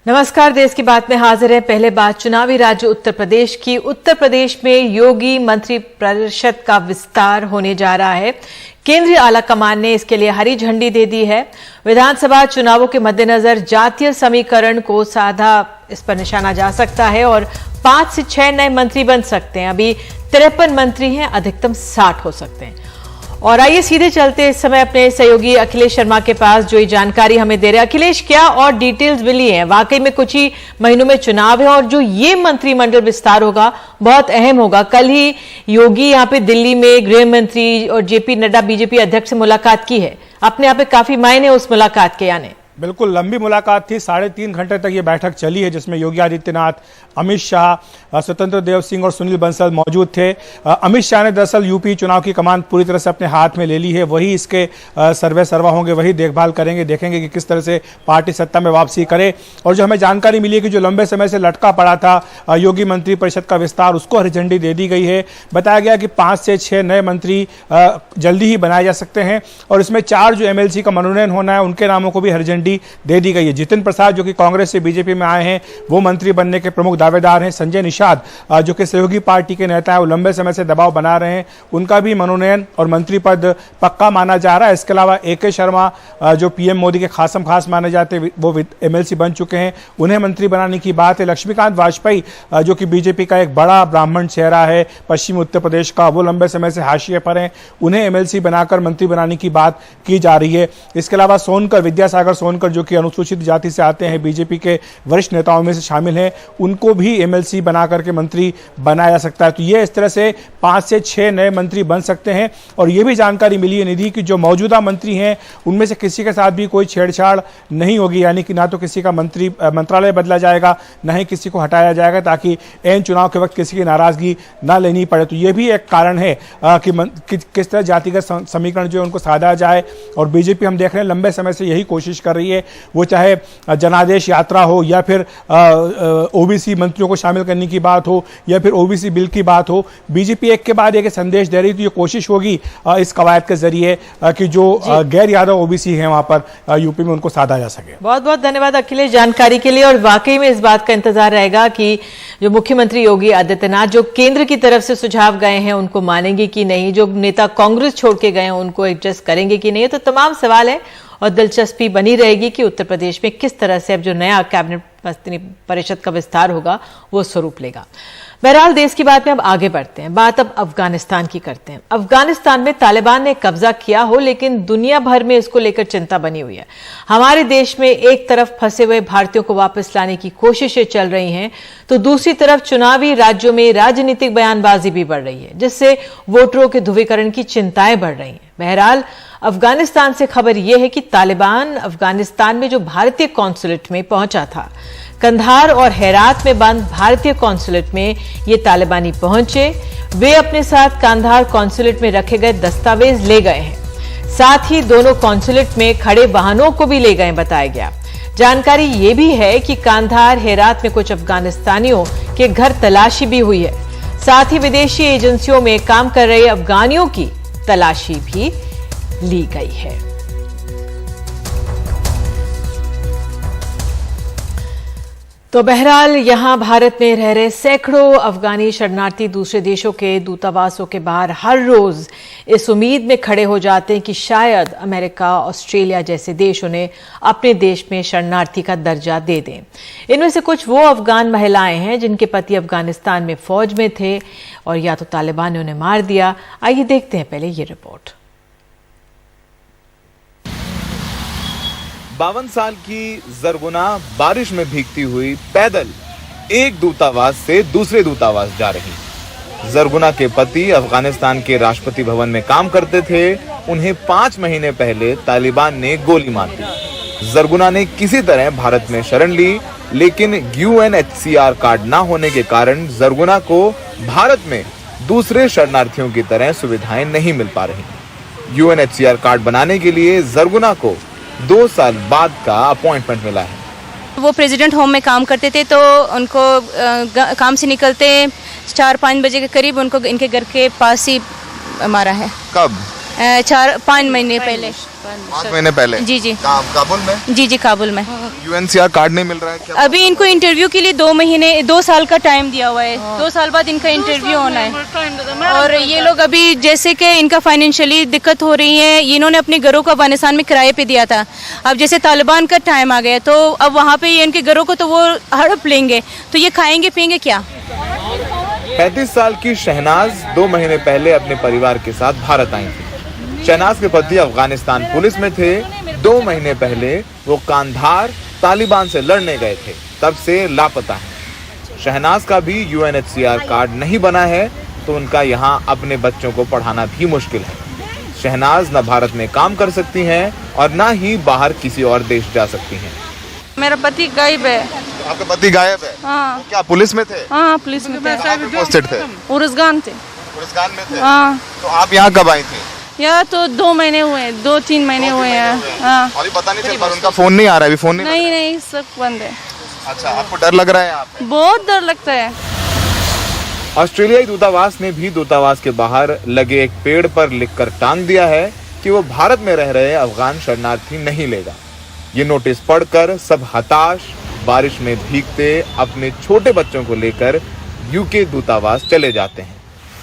नमस्कार, देश की बात में हाजिर है। पहले बात चुनावी राज्य उत्तर प्रदेश की। उत्तर प्रदेश में योगी मंत्री परिषद का विस्तार होने जा रहा है। केंद्रीय आला कमान ने इसके लिए हरी झंडी दे दी है। विधानसभा चुनावों के मद्देनजर जातीय समीकरण को साधा इस पर निशाना जा सकता है और 5 से 6 नए मंत्री बन सकते हैं। अभी 53 मंत्री हैं, अधिकतम 60 हो सकते हैं। और आइए सीधे चलते इस समय अपने सहयोगी अखिलेश शर्मा के पास, जो ये जानकारी हमें दे रहे हैं। अखिलेश, क्या और डिटेल्स मिली हैं? वाकई में कुछ ही महीनों में चुनाव है और जो ये मंत्रिमंडल विस्तार होगा बहुत अहम होगा। कल ही योगी यहाँ पे दिल्ली में गृह मंत्री और जेपी नड्डा बीजेपी अध्यक्ष से मुलाकात की है। अपने यहाँ पे काफी मायने उस मुलाकात के आने। बिल्कुल लंबी मुलाकात थी, 3.5 घंटे तक ये बैठक चली है, जिसमें योगी आदित्यनाथ, अमित शाह, स्वतंत्र देव सिंह और सुनील बंसल मौजूद थे। अमित शाह ने दरअसल यूपी चुनाव की कमान पूरी तरह से अपने हाथ में ले ली है। वही इसके सर्वे सर्वा होंगे, वही देखभाल करेंगे, देखेंगे कि किस तरह से पार्टी सत्ता में वापसी करे। और जो हमें जानकारी मिली है कि जो लंबे समय से लटका पड़ा था योगी मंत्री परिषद का विस्तार, उसको हरी झंडी दे दी गई है। बताया गया कि 5 से 6 नए मंत्री जल्दी ही बनाए जा सकते हैं और इसमें 4 जो MLC का मनोनयन होना है उनके नामों को भी हरी झंडी दे दी गई है। जितिन प्रसाद, जो कि कांग्रेस से बीजेपी में आए हैं, वो मंत्री बनने के प्रमुख दावेदार हैं। संजय निषाद, जो कि सहयोगी पार्टी के नेता है, वो लंबे समय से दबाव बना रहे हैं, उनका भी मनोनयन और मंत्री पद पक्का माना जा रहा है। इसके अलावा AK शर्मा, जो PM मोदी के खासम खास माने जाते हैं, वो MLC बन चुके हैं, उन्हें मंत्री बनाने की बात है। लक्ष्मीकांत वाजपेयी, जो कि बीजेपी का एक बड़ा ब्राह्मण चेहरा है पश्चिमी उत्तर प्रदेश का, वो लंबे समय से हाशिए पर हैं, उन्हें MLC बनाकर मंत्री बनाने की बात की जा रही है। इसके अलावा सोनकर, विद्यासागर सोनकर, जो कि अनुसूचित जाति से आते हैं, बीजेपी के वरिष्ठ नेताओं में से शामिल हैं, उनको भी MLC बना करके मंत्री बनाया जा सकता है। तो ये इस तरह से 5 से 6 नए मंत्री बन सकते हैं। और ये भी जानकारी मिली है निधि कि जो मौजूदा मंत्री हैं उनमें से किसी के साथ भी कोई छेड़छाड़ नहीं होगी, यानी कि ना तो किसी का मंत्रालय बदला जाएगा, ना ही किसी को हटाया जाएगा, ताकि एन चुनाव के वक्त किसी की नाराजगी ना लेनी पड़े। तो ये भी एक कारण है कि किस तरह जातिगत समीकरण जो है उनको साधा जाए। और बीजेपी हम देख रहे हैं लंबे समय से यही कोशिश कर रही है, वो चाहे जनादेश यात्रा हो या फिर OBC मंत्रियों को शामिल करने की बात हो या फिर OBC बिल की बात हो। बीजेपी एक के बाद एक संदेश दे रही थी। ये कोशिश होगी इस कवायद के जरिए कि जो गैर यादव OBC हैं वहां पर यूपी में उनको साधा जा सके। बहुत बहुत धन्यवाद अखिलेश जानकारी के लिए। और वाकई में इस बात का इंतजार रहेगा कि जो मुख्यमंत्री योगी आदित्यनाथ जो केंद्र की तरफ से सुझाव गए हैं उनको मानेंगे कि नहीं, जो नेता कांग्रेस छोड़ के गए हैं उनको एडजस्ट करेंगे कि नहीं। तो तमाम सवाल है और दिलचस्पी बनी रहेगी कि उत्तर प्रदेश में किस तरह से अब जो नया कैबिनेट परिषद का विस्तार होगा वो स्वरूप लेगा। बहरहाल, देश की बात में अब आगे बढ़ते हैं। बात अब अफगानिस्तान की करते हैं। अफगानिस्तान में तालिबान ने कब्जा किया हो, लेकिन दुनिया भर में इसको लेकर चिंता बनी हुई है। हमारे देश में एक तरफ फंसे हुए भारतीयों को वापस लाने की कोशिशें चल रही हैं, तो दूसरी तरफ चुनावी राज्यों में राजनीतिक बयानबाजी भी बढ़ रही है, जिससे वोटरों के ध्रुवीकरण की चिंताएं बढ़ रही हैं। बहरहाल, अफगानिस्तान से खबर यह है कि तालिबान अफगानिस्तान में जो भारतीय कॉन्सुलेट में पहुंचा था, कंधार और हेरात में बंद भारतीय कॉन्सुलेट में ये तालिबानी पहुंचे। वे अपने साथ कंधार कॉन्सुलेट में रखे गए दस्तावेज ले गए हैं, साथ ही दोनों कॉन्सुलेट में खड़े वाहनों को भी ले गए, बताया गया। जानकारी ये भी है कि कंधार हेरात में कुछ अफगानिस्तानियों के घर तलाशी भी हुई है, साथ ही विदेशी एजेंसियों में काम कर रहे अफगानियों की तलाशी भी ली गई है। तो बहरहाल, यहां भारत में रह रहे सैकड़ों अफगानी शरणार्थी दूसरे देशों के दूतावासों के बाहर हर रोज इस उम्मीद में खड़े हो जाते हैं कि शायद अमेरिका, ऑस्ट्रेलिया जैसे देश उन्हें अपने देश में शरणार्थी का दर्जा दे दें। इनमें से कुछ वो अफगान महिलाएं हैं जिनके पति अफगानिस्तान में फौज में थे और या तो तालिबान ने उन्हें मार दिया। आइए देखते हैं पहले ये रिपोर्ट। 52 साल की जरगुना बारिश में भीगती हुई पैदल एक दूतावास से दूसरे दूतावास जा रही। जरगुना के पति अफगानिस्तान के राष्ट्रपति भवन में काम करते थे। उन्हें 5 महीने पहले तालिबान ने गोली मार दी। जरगुना ने किसी तरह भारत में शरण ली, लेकिन UNHCR कार्ड न होने के कारण जरगुना को भारत में दूसरे शरणार्थियों की तरह सुविधाएं नहीं मिल पा रही। UNHCR कार्ड बनाने के लिए जरगुना को 2 साल बाद का अपॉइंटमेंट मिला है। वो प्रेसिडेंट होम में काम करते थे, तो उनको काम से निकलते 4-5 बजे के करीब उनको इनके घर के पास ही मारा है। कब? 4-5 महीने पहले। 5 महीने पहले? जी जी। काबुल में? जी जी, काबुल में। यूएनसीआर कार्ड नहीं मिल रहा है क्या? अभी इनको इंटरव्यू के लिए 2 साल का टाइम दिया हुआ है। 2 साल बाद इनका इंटरव्यू होना है। और ये लोग अभी जैसे कि इनका फाइनेंशियली दिक्कत हो रही है, इन्होंने अपने घरों को अफगानिस्तान में किराए पे दिया था। अब जैसे तालिबान का टाइम आ गया तो अब वहाँ पे ये इनके घरों को तो वो हड़प लेंगे, तो ये खाएंगे पिएंगे क्या? 35 साल की शहनाज 2 महीने पहले अपने परिवार के साथ भारत आई थी। शहनाज के पति अफगानिस्तान पुलिस में थे। 2 महीने पहले वो कांधार तालिबान से लड़ने गए थे, तब से लापता है। शहनाज का भी यूएनएचसीआर कार्ड नहीं बना है, तो उनका यहाँ अपने बच्चों को पढ़ाना भी मुश्किल है। शहनाज न भारत में काम कर सकती हैं और न ही बाहर किसी और देश जा सकती हैं। मेरा पति गायब है। तो आपका पति गायब है? हाँ। क्या पुलिस में थे? हाँ, पुलिस में थे। पोस्टेड थे? उर्जगान थे। उर्जगान में थे? हाँ। तो आप यहाँ कब आई थी? या तो 2 महीने हुए, 2-3 महीने हुए हैं। हाँ। अभी पता नहीं चल पा रहा, उनका फोन नहीं आ रहा है, अभी फोन नहीं नहीं, सब बंद है। अच्छा, आपको डर लग रहा है यहाँ पे? बहुत डर लगता है। ऑस्ट्रेलियाई दूतावास ने भी दूतावास के बाहर लगे एक पेड़ पर लिखकर टांग दिया है कि वो भारत में रह रहे अफगान शरणार्थी नहीं लेगा। ये नोटिस पढ़कर सब हताश बारिश में भीगते अपने छोटे बच्चों को लेकर यूके दूतावास चले जाते हैं।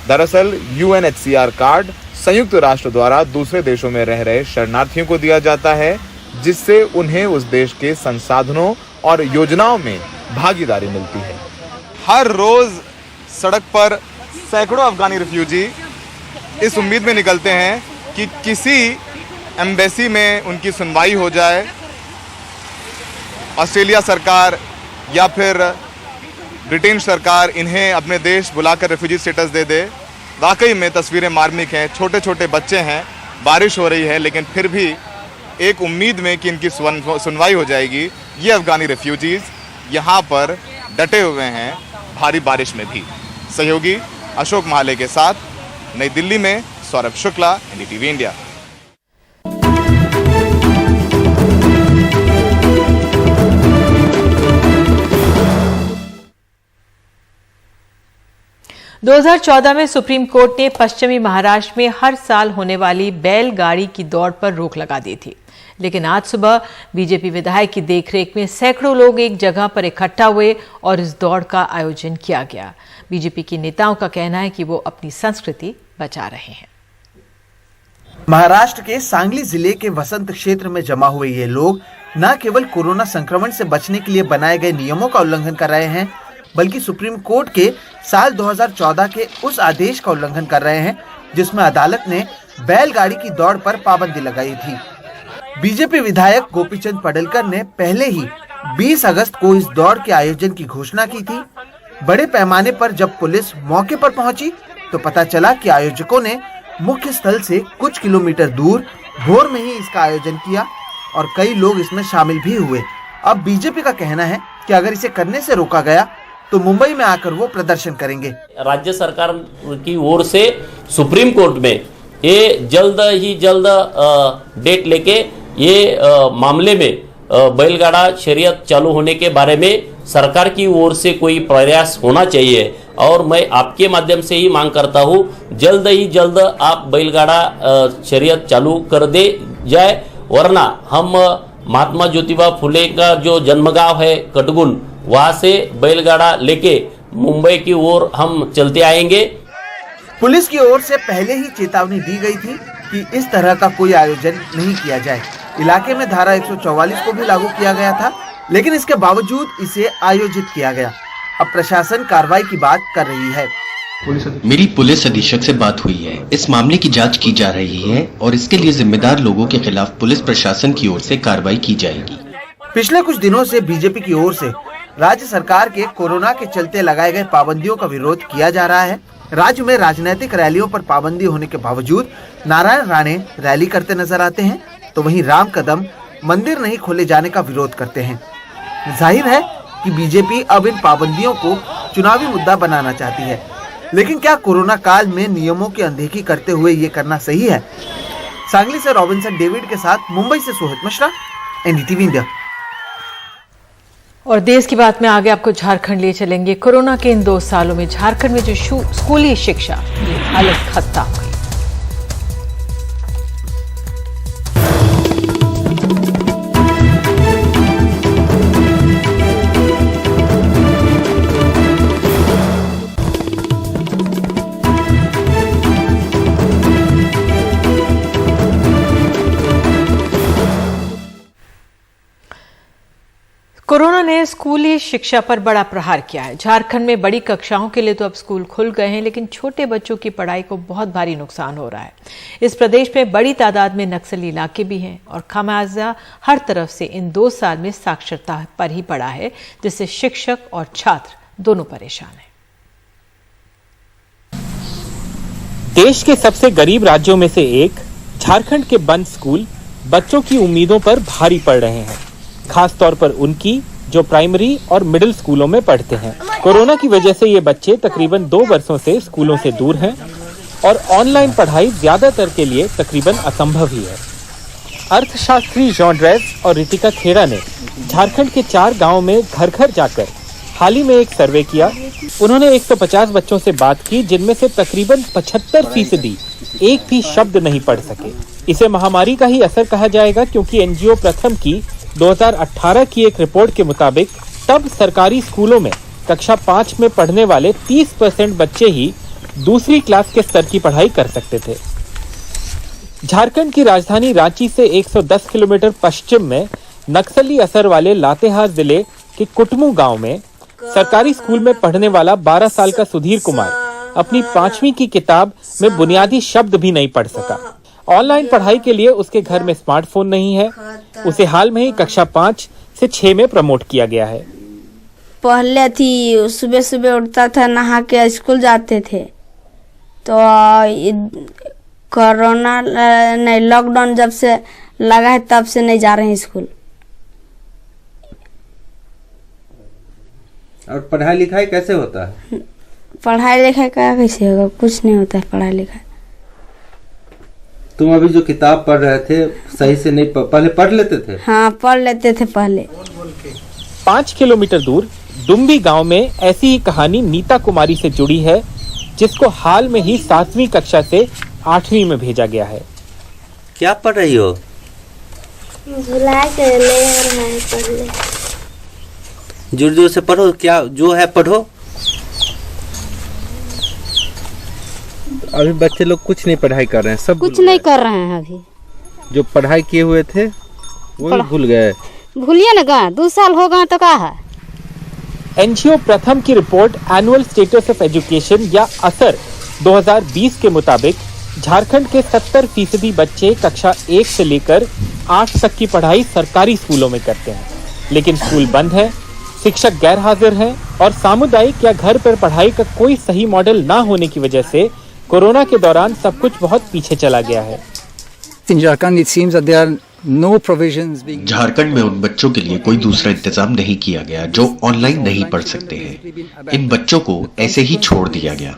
दरअसल यूएनएचसीआर कार्ड संयुक्त राष्ट्र द्वारा दूसरे देशों में रह रहे शरणार्थियों को दिया जाता है, जिससे उन्हें उस देश के संसाधनों और योजनाओं में भागीदारी मिलती है। हर रोज सड़क पर सैकड़ों अफगानी रिफ्यूजी इस उम्मीद में निकलते हैं कि किसी एम्बेसी में उनकी सुनवाई हो जाए, ऑस्ट्रेलिया सरकार या फिर ब्रिटेन सरकार इन्हें अपने देश बुलाकर रिफ्यूजी स्टेटस दे दे। वाकई में तस्वीरें मार्मिक हैं। छोटे छोटे बच्चे हैं, बारिश हो रही है, लेकिन फिर भी एक उम्मीद में कि इनकी सुनवाई हो जाएगी, ये अफगानी रिफ्यूजीज यहाँ पर डटे हुए हैं भारी बारिश में भी। सहयोगी अशोक महाले के साथ नई दिल्ली में सौरभ शुक्ला, एनडीटीवी इंडिया। – 2014 में सुप्रीम कोर्ट ने पश्चिमी महाराष्ट्र में हर साल होने वाली बैलगाड़ी की दौड़ पर रोक लगा दी थी, लेकिन आज सुबह बीजेपी विधायक की देखरेख में सैकड़ों लोग एक जगह पर इकट्ठा हुए और इस दौड़ का आयोजन किया गया। बीजेपी के नेताओं का कहना है कि वो अपनी संस्कृति बचा रहे हैं। महाराष्ट्र के सांगली जिले के वसंत क्षेत्र में जमा हुए ये लोग न केवल कोरोना संक्रमण से बचने के लिए बनाए गए नियमों का उल्लंघन कर रहे हैं, बल्कि सुप्रीम कोर्ट के साल 2014 के उस आदेश का उल्लंघन कर रहे हैं जिसमें अदालत ने बैलगाड़ी की दौड़ पर पाबंदी लगाई थी। बीजेपी विधायक गोपीचंद पडलकर ने पहले ही 20 अगस्त को इस दौड़ के आयोजन की घोषणा की थी। बड़े पैमाने पर जब पुलिस मौके पर पहुंची तो पता चला कि आयोजकों ने मुख्य स्थल से कुछ किलोमीटर दूर भोर में ही इसका आयोजन किया और कई लोग इसमें शामिल भी हुए। अब बीजेपी का कहना है कि अगर इसे करने से रोका गया तो मुंबई में आकर वो प्रदर्शन करेंगे। राज्य सरकार की ओर से सुप्रीम कोर्ट में ये जल्द ही जल्द डेट लेके ये मामले में बैलगाड़ा शरीयत चालू होने के बारे में सरकार की ओर से कोई प्रयास होना चाहिए और मैं आपके माध्यम से ही मांग करता हूँ जल्द ही जल्द आप बैलगाड़ा शरीयत चालू कर दे जाए, वरना हम महात्मा ज्योतिबा फुले का जो जन्मगांव है कटगुन, वहां से बैलगाड़ा लेके मुंबई की ओर हम चलते आएंगे। पुलिस की ओर से पहले ही चेतावनी दी गई थी कि इस तरह का कोई आयोजन नहीं किया जाए। इलाके में धारा 144 को भी लागू किया गया था, लेकिन इसके बावजूद इसे आयोजित किया गया। अब प्रशासन कार्रवाई की बात कर रही है। मेरी पुलिस अधीक्षक से बात हुई है, इस मामले की जांच की जा रही है और इसके लिए जिम्मेदार लोगों के खिलाफ पुलिस प्रशासन की ओर से कार्रवाई की जाएगी। पिछले कुछ दिनों से बीजेपी की ओर से राज्य सरकार के कोरोना के चलते लगाए गए पाबंदियों का विरोध किया जा रहा है। राज्य में राजनीतिक रैलियों पर पाबंदी होने के बावजूद नारायण राणे रैली करते नजर आते हैं, तो वहीं राम कदम मंदिर नहीं खोले जाने का विरोध करते हैं। जाहिर है कि बीजेपी अब इन पाबंदियों को चुनावी मुद्दा बनाना चाहती है, लेकिन क्या कोरोना काल में नियमों की अनदेखी करते हुए ये करना सही है? सांगली से रॉबिन्सन डेविड के साथ मुंबई से सोहित मिश्रा, एनडीटीवी इंडिया। और देश की बात में आगे आपको झारखंड ले चलेंगे। कोरोना के इन 2 सालों में झारखंड में जो स्कूली शिक्षा की हालत खस्ता हुई। कोरोना ने स्कूली शिक्षा पर बड़ा प्रहार किया है। झारखंड में बड़ी कक्षाओं के लिए तो अब स्कूल खुल गए हैं, लेकिन छोटे बच्चों की पढ़ाई को बहुत भारी नुकसान हो रहा है। इस प्रदेश में बड़ी तादाद में नक्सली इलाके भी हैं और खामियाजा हर तरफ से इन 2 साल में साक्षरता पर ही पड़ा है, जिससे शिक्षक और छात्र दोनों परेशान हैं। देश के सबसे गरीब राज्यों में से एक झारखंड के बंद स्कूल बच्चों की उम्मीदों पर भारी पड़ रहे हैं, खास तौर पर उनकी जो प्राइमरी और मिडिल स्कूलों में पढ़ते हैं। कोरोना की वजह से ये बच्चे तकरीबन 2 वर्षों से स्कूलों से दूर हैं और ऑनलाइन पढ़ाई ज्यादातर के लिए तकरीबन असंभव ही है। अर्थशास्त्री जॉन ड्रेस और रितिका खेड़ा ने झारखंड के 4 गाँव में घर घर जाकर हाल ही में एक सर्वे किया। उन्होंने 150 बच्चों से बात की, जिनमें से तकरीबन 75% एक भी शब्द नहीं पढ़ सके। इसे महामारी का ही असर कहा जाएगा, क्योंकि एनजीओ प्रथम की 2018 की एक रिपोर्ट के मुताबिक तब सरकारी स्कूलों में कक्षा 5 में पढ़ने वाले 30% बच्चे ही दूसरी क्लास के स्तर की पढ़ाई कर सकते थे। झारखंड की राजधानी रांची से 110 किलोमीटर पश्चिम में नक्सली असर वाले लातेहार जिले के कुटमू गांव में सरकारी स्कूल में पढ़ने वाला 12 साल का सुधीर कुमार अपनी 5वीं की किताब में बुनियादी शब्द भी नहीं पढ़ सका। ऑनलाइन पढ़ाई के लिए उसके घर में स्मार्टफोन नहीं है। उसे हाल में ही कक्षा 5 से 6 में प्रमोट किया गया है। पहले थी सुबह सुबह उठता था, नहा के स्कूल जाते थे, तो कोरोना नहीं, लॉकडाउन जब से लगा है तब से नहीं जा रहे हैं स्कूल। और पढ़ाई लिखाई कैसे होता है? पढ़ाई लिखाई का कैसे होगा, कुछ नहीं होता है पढ़ाई लिखाई। तुम अभी जो किताब पढ़ रहे थे सही से नहीं पहले पढ़ लेते थे? हाँ, पढ़ लेते थे पहले। 5 किलोमीटर दूर डुम्बी गांव में ऐसी ही कहानी नीता कुमारी से जुड़ी है, जिसको हाल में ही 7वीं कक्षा से 8वीं में भेजा गया है। क्या पढ़ रही हो? जोर जोर से पढ़ो, क्या जो है पढ़ो। अभी बच्चे लोग कुछ नहीं पढ़ाई कर रहे हैं, सब कुछ नहीं कर रहे हैं। अभी जो पढ़ाई किए हुए थे वो भी भूल गए। भूलिए ना, 2 साल हो गए तो क्या है। एनजीओ प्रथम की report annual status of education या असर 2020 के मुताबिक झारखंड के 70% बच्चे कक्षा 1 से लेकर 8 तक की पढ़ाई सरकारी स्कूलों में करते हैं, लेकिन स्कूल बंद है, शिक्षक गैर हाजिर हैं और सामुदायिक या घर पर पढ़ाई का कोई सही मॉडल न होने की वजह से कोरोना के दौरान सब कुछ बहुत पीछे चला गया है। झारखंड में उन बच्चों के लिए कोई दूसरा इंतजाम नहीं किया गया जो ऑनलाइन नहीं पढ़ सकते हैं। इन बच्चों को ऐसे ही छोड़ दिया गया।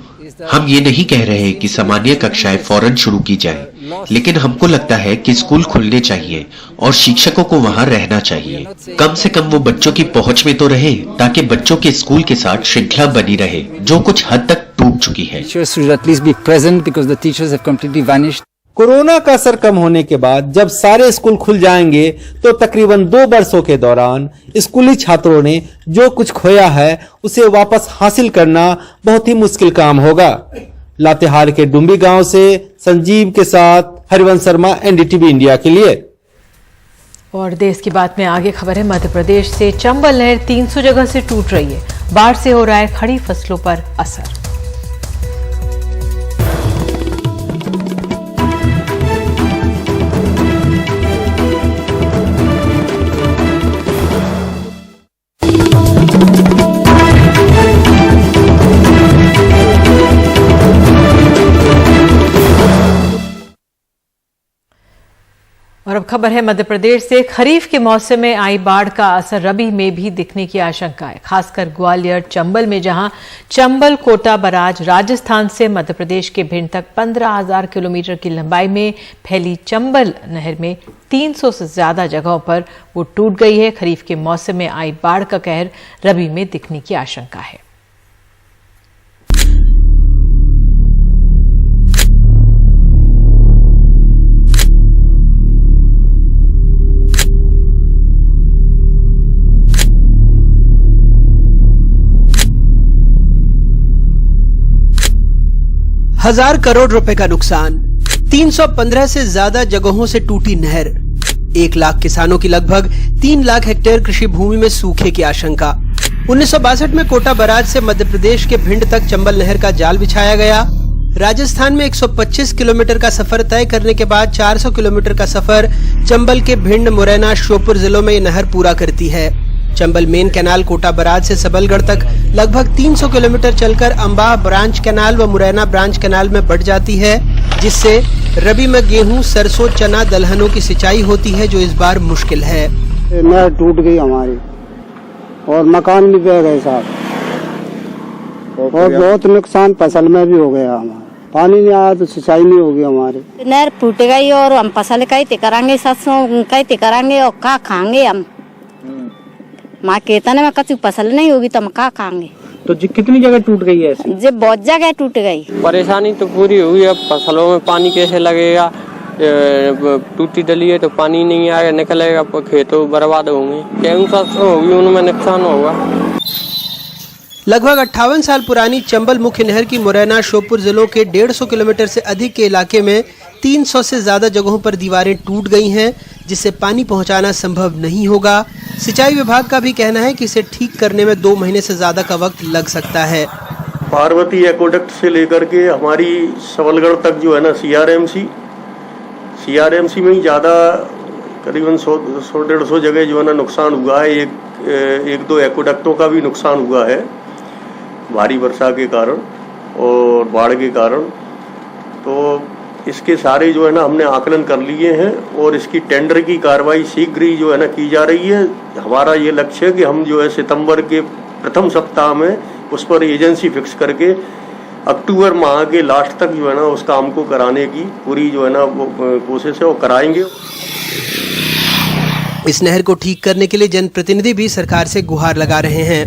हम ये नहीं कह रहे हैं कि सामान्य कक्षाएं फौरन शुरू की जाए, लेकिन हमको लगता है कि स्कूल खुलने चाहिए और शिक्षकों को वहां रहना चाहिए। कम से कम वो बच्चों की पहुंच में तो रहे, ताकि बच्चों के स्कूल के साथ श्रृंखला बनी रहे, जो कुछ हद तक टूट चुकी है। कोरोना का असर कम होने के बाद जब सारे स्कूल खुल जाएंगे तो तकरीबन 2 वर्षों के दौरान स्कूली छात्रों ने जो कुछ खोया है उसे वापस हासिल करना बहुत ही मुश्किल काम होगा। लातेहार के डुम्बी गांव से संजीव के साथ हरिवंश शर्मा, एनडीटीवी इंडिया के लिए। और देश की बात में आगे खबर है, मध्य प्रदेश से चंबल नहर 300 जगह से टूट रही है। बाढ़ से हो रहा है खड़ी फसलों पर असर। और अब खबर है मध्य प्रदेश से। खरीफ के मौसम में आई बाढ़ का असर रबी में भी दिखने की आशंका है, खासकर ग्वालियर चंबल में, जहां चंबल कोटा बराज राजस्थान से मध्य प्रदेश के भिंड तक 15,000 किलोमीटर की लंबाई में फैली चंबल नहर में 300 से ज्यादा जगहों पर वो टूट गई है। खरीफ के मौसम में आई बाढ़ का कहर रबी में दिखने की आशंका है। हजार करोड़ रुपए का नुकसान, 315 से ज्यादा जगहों से टूटी नहर, 1 लाख किसानों की लगभग 3 लाख हेक्टेयर कृषि भूमि में सूखे की आशंका। 1962 में कोटा बराज से मध्य प्रदेश के भिंड तक चंबल नहर का जाल बिछाया गया। राजस्थान में 125 किलोमीटर का सफर तय करने के बाद 400 किलोमीटर का सफर चंबल के भिंड, मुरैना, श्योपुर जिलों में ये नहर पूरा करती है। Chambal main canal Kota barrage से सबलगढ़ तक लगभग 300 किलोमीटर चलकर अम्बाह ब्रांच कैनाल व मुरैना ब्रांच कैनाल में बढ़ जाती है, जिससे रबी में गेहूं, सरसों, चना, दलहनों की सिंचाई होती है, जो इस बार मुश्किल है। नहर टूट गई हमारी और मकान भी बह गए साहब, और बहुत नुकसान फसल में भी हो गया हमारा। पानी नहीं आया तो सिंचाई नहीं होगी हमारी। नहर फूट गई और हम फसल कैसे करांगे, सरसों कैसे करांगे और क्या खाएंगे हम। माँ कहता ना कभी फसल नहीं होगी तो हम क्या खाएंगे। तो कितनी जगह टूट गई है ऐसी? जब बहुत जगह टूट गई। परेशानी तो पूरी हुई। अब फसलों में पानी कैसे लगेगा, टूटी डली है तो पानी नहीं आएगा, निकलेगा, खेतों बर्बाद होंगे। गेहूं सरसों होगी, उनमें नुकसान होगा। लगभग 58 साल पुरानी चंबल मुख्य नहर की मुरैना, श्योपुर जिलों के 150 किलोमीटर से अधिक के इलाके में 300 से ज्यादा जगहों पर दीवारें टूट गई हैं, जिससे पानी पहुंचाना संभव नहीं होगा। सिंचाई विभाग का भी कहना है कि इसे ठीक करने में 2 महीने से ज्यादा का वक्त लग सकता है। पार्वती एक्वाडक्ट से लेकर के हमारी सबलगढ़ तक जो है ना सीआरएमसी में ही ज्यादा करीबन 100-150 जगह जो है ना नुकसान हुआ है। एक दो एक्वाडक्टों का भी नुकसान हुआ है भारी वर्षा के कारण और बाढ़ के कारण। तो इसके सारे जो है ना हमने आकलन कर लिए हैं और इसकी टेंडर की कार्रवाई शीघ्र ही जो है ना की जा रही है। हमारा ये लक्ष्य है कि हम जो है सितंबर के प्रथम सप्ताह में उस पर एजेंसी फिक्स करके अक्टूबर माह के लास्ट तक जो है ना उस काम को कराने की पूरी जो है ना वो कोशिश है, वो कराएंगे। इस नहर को ठीक करने के लिए जनप्रतिनिधि भी सरकार से गुहार लगा रहे हैं।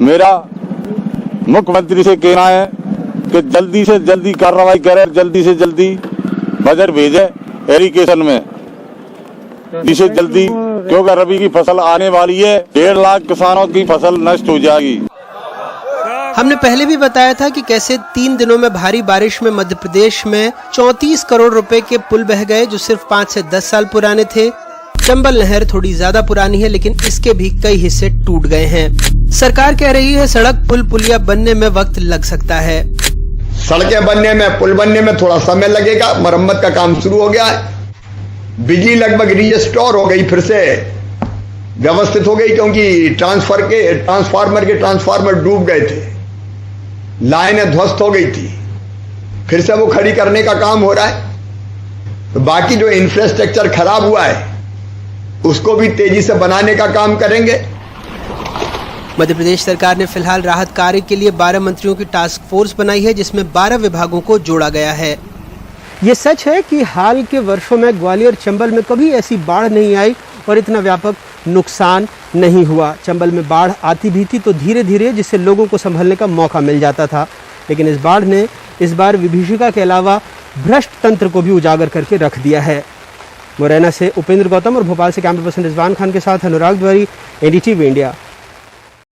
मेरा मुख्यमंत्री से कहना है कि जल्दी से जल्दी कार्रवाई करे, जल्दी से जल्दी बजट भेजे एरीगेशन में, जिसे जल्दी, क्योंकि रबी की फसल आने वाली है। 1.5 लाख किसानों की फसल नष्ट हो जाएगी। हमने पहले भी बताया था कि कैसे 3 दिनों में भारी बारिश में मध्य प्रदेश में 34 करोड़ रुपए के पुल बह गए, जो सिर्फ 5 से 10 साल पुराने थे। चंबल नहर थोड़ी ज्यादा पुरानी है, लेकिन इसके भी कई हिस्से टूट गए हैं। सरकार कह रही है सड़क, पुल, पुलिया बनने में वक्त लग सकता है। सड़कें बनने में, पुल बनने में थोड़ा समय लगेगा। मरम्मत का काम शुरू हो गया है। बिजली लगभग रिस्टोर हो गई, फिर से व्यवस्थित हो गई, क्योंकि ट्रांसफार्मर डूब गए थे, लाइनें ध्वस्त हो गई थी। फिर से वो खड़ी करने का काम हो रहा है। तो बाकी जो इंफ्रास्ट्रक्चर खराब हुआ है उसको भी तेजी से बनाने का काम करेंगे। मध्य प्रदेश सरकार ने फिलहाल राहत कार्य के लिए 12 मंत्रियों की टास्क फोर्स बनाई है, जिसमें 12 विभागों को जोड़ा गया है। ये सच है कि हाल के वर्षों में ग्वालियर, चंबल में कभी ऐसी बाढ़ नहीं आई और इतना व्यापक नुकसान नहीं हुआ। चंबल में बाढ़ आती भी थी तो धीरे धीरे, जिससे लोगों को संभलने का मौका मिल जाता था, लेकिन इस बाढ़ ने इस बार विभीषिका के अलावा भ्रष्ट तंत्र को भी उजागर करके रख दिया है। मुरैना से उपेंद्र गौतम और भोपाल से कैमरा पर्सन रिजवान खान के साथ अनुराग द्वारी, एनडीटीवी इंडिया।